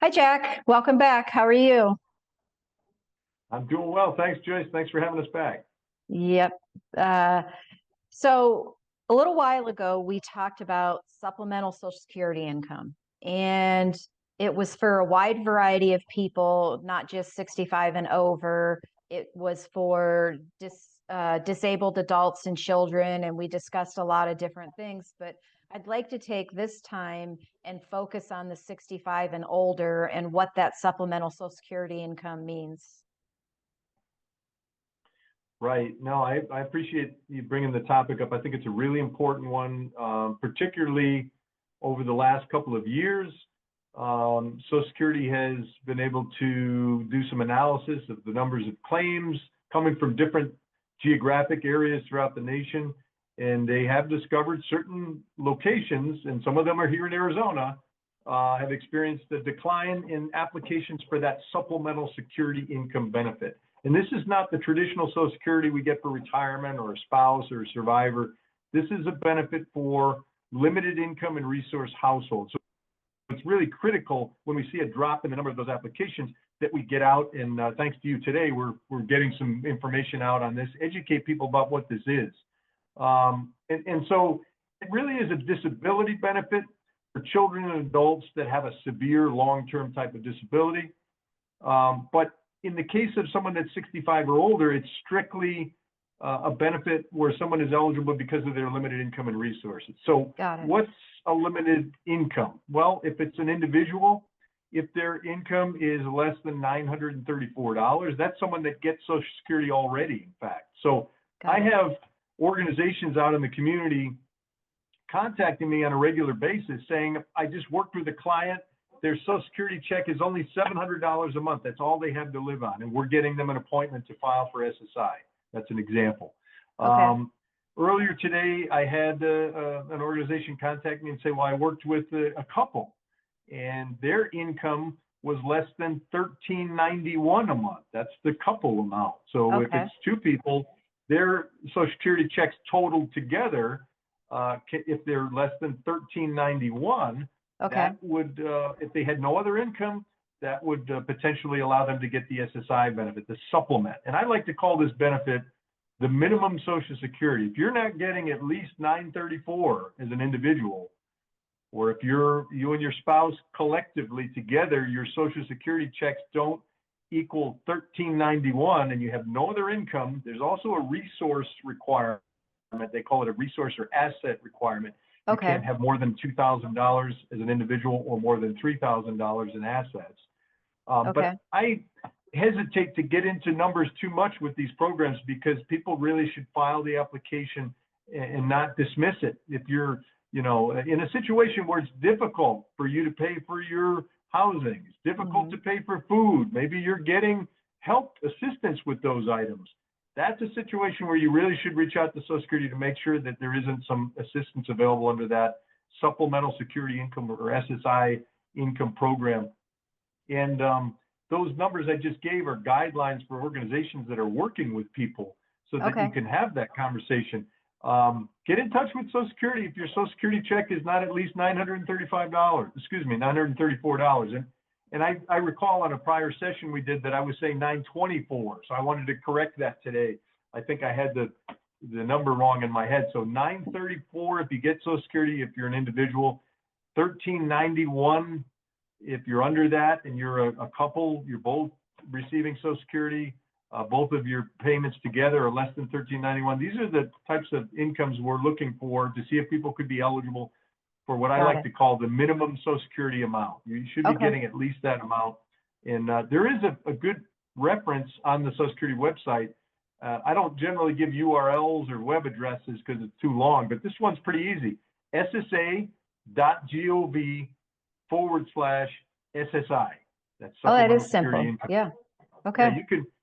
Hi, Jack. Welcome back. How are you? I'm doing well. Thanks, Joyce. Thanks for having us back. Yep. Uh, so a little while ago, we talked about supplemental Social Security income, and it was for a wide variety of people, not just 65 and over. It was for disabled adults and children, and we discussed a lot of different things. But I'd like to take this time and focus on the 65 and older and what that supplemental Social Security income means. Right. No, I appreciate you bringing the topic up. I think it's a really important one, particularly over the last couple of years. Social Security has been able to do some analysis of the numbers of claims coming from different geographic areas throughout the nation. And they have discovered certain locations, and some of them are here in Arizona, have experienced a decline in applications for that supplemental security income benefit. And this is not the traditional Social Security we get for retirement or a spouse or a survivor. This is a benefit for limited income and resource households. So it's really critical when we see a drop in the number of those applications that we get out. And thanks to you today, we're getting some information out on this, educate people about what this is. And so it really is a disability benefit for children and adults that have a severe long-term type of disability. But in the case of someone that's 65 or older, it's strictly a benefit where someone is eligible because of their limited income and resources. So what's a limited income? Well, if it's an individual, if their income is less than $934, that's someone that gets Social Security already, in fact. So I have organizations out in the community contacting me on a regular basis saying, I just worked with a client. Their Social Security check is only $700 a month. That's all they have to live on. And we're getting them an appointment to file for SSI. That's an example. Earlier today, I had an organization contact me and say, well, I worked with a couple and their income was less than $13.91 a month. That's the couple amount. So if it's two people, their Social Security checks totaled together, if they're less than $13.91, that would, if they had no other income, that would potentially allow them to get the SSI benefit, the supplement. And I like to call this benefit the minimum Social Security. If you're not getting at least $934 as an individual, or if you and your spouse collectively together, your Social Security checks don't equal $13.91 and you have no other income, there's also a resource requirement. They call it a resource or asset requirement. You can't have more than $2,000 as an individual or more than $3,000 in assets. But I hesitate to get into numbers too much with these programs because people really should file the application and not dismiss it. If you're, in a situation where it's difficult for you to pay for your housing, it's difficult to pay for food, maybe you're getting help assistance with those items. That's a situation where you really should reach out to Social Security to make sure that there isn't some assistance available under that Supplemental Security Income or SSI income program. And those numbers I just gave are guidelines for organizations that are working with people so that you can have that conversation. Get in touch with Social Security if your Social Security check is not at least $934. And I recall on a prior session we did that I was saying 924. So I wanted to correct that today. I think I had the number wrong in my head. So 934 if you get Social Security, if you're an individual, 1391 if you're under that and you're a couple, you're both receiving Social Security, both of your payments together are less than 1391. These are the types of incomes we're looking for to see if people could be eligible for what I like to call the minimum Social Security amount. You should be getting at least that amount. And there is a good reference on the Social Security website. I don't generally give URLs or web addresses because it's too long, but this one's pretty easy. ssa.gov/SSI. That's that is Supplemental Security simple. Income. Yeah.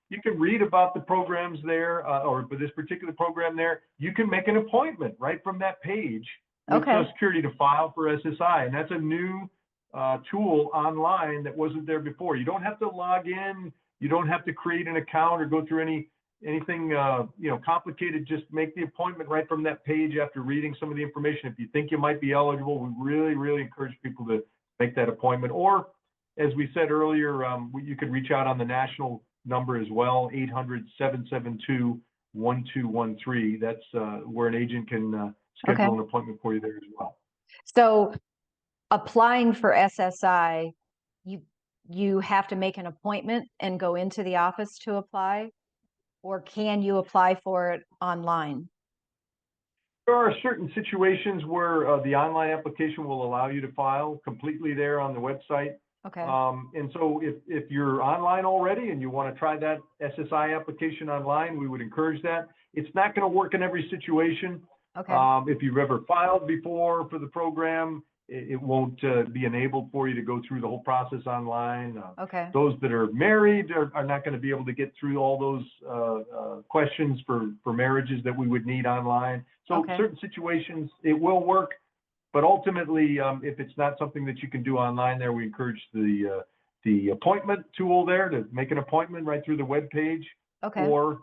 You can read about the programs there, or for this particular program there. You can make an appointment right from that page with Social Security to file for SSI. And that's a new tool online that wasn't there before. You don't have to log in. You don't have to create an account or go through anything complicated. Just make the appointment right from that page after reading some of the information. If you think you might be eligible, we really, really encourage people to make that appointment. Or as we said earlier, you could reach out on the national number as well, 800-772-1213. That's where an agent can schedule Okay. an appointment for you there as well. So applying for SSI, you have to make an appointment and go into the office to apply, or can you apply for it online? There are certain situations where the online application will allow you to file completely there on the website. Okay. And so if you're online already and you want to try that SSI application online, we would encourage that. It's not going to work in every situation. Okay. If you've ever filed before for the program, it won't be enabled for you to go through the whole process online. Okay. Those that are married are not going to be able to get through all those questions for marriages that we would need online. So Okay. certain situations, it will work. But ultimately, if it's not something that you can do online there, we encourage the appointment tool there to make an appointment right through the web page. Okay. Or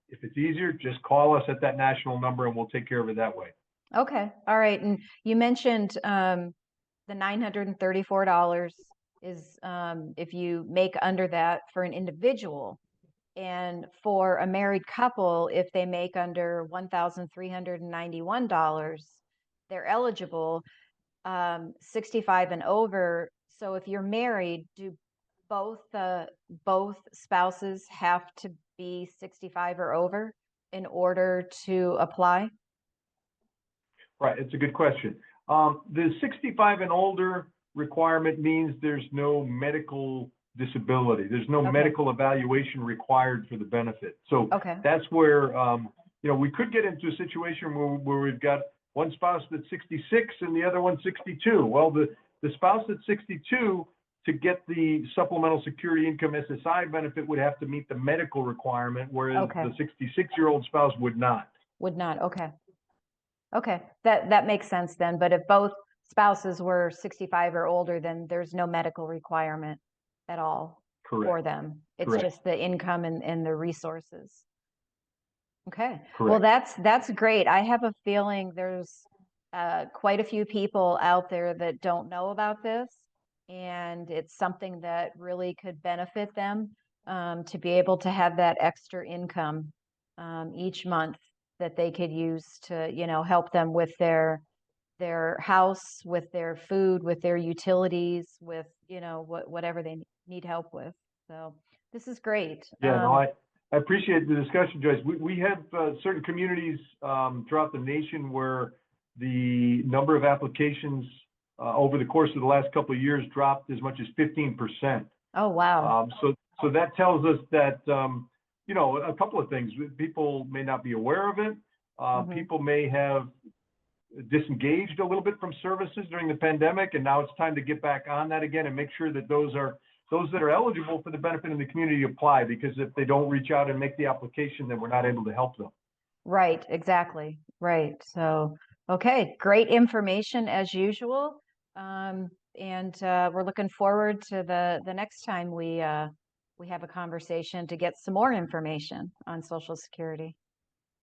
if it's easier, just call us at that national number and we'll take care of it that way. Okay. All right. And you mentioned the $934 is if you make under that for an individual. And for a married couple, if they make under $1,391, they're eligible, 65 and over. So if you're married, do both spouses have to be 65 or over in order to apply? Right, it's a good question. The 65 and older requirement means there's no medical disability. There's no Okay. medical evaluation required for the benefit. So Okay. that's where, we could get into a situation where we've got one spouse that's 66 and the other one 62. Well, the spouse that's 62, to get the supplemental security income SSI benefit, would have to meet the medical requirement, whereas Okay. the 66-year-old spouse would not. Would not. Okay. Okay. That makes sense then. But if both spouses were 65 or older, then there's no medical requirement at all for Correct. them. It's Correct. just the income and the resources. Okay. Correct. Well, that's great. I have a feeling there's quite a few people out there that don't know about this, and it's something that really could benefit them to be able to have that extra income each month that they could use to, help them with their house, with their food, with their utilities, with, whatever they need help with. So this is great. Yeah, no, I appreciate the discussion, Joyce. We have certain communities throughout the nation where the number of applications over the course of the last couple of years dropped as much as 15%. Oh, wow. So that tells us that, a couple of things. People may not be aware of it. People may have disengaged a little bit from services during the pandemic, and now it's time to get back on that again and make sure that those that are eligible for the benefit in the community apply, because if they don't reach out and make the application, then we're not able to help them. Right, exactly. Right. So, okay, great information as usual. And we're looking forward to the next time we have a conversation to get some more information on Social Security.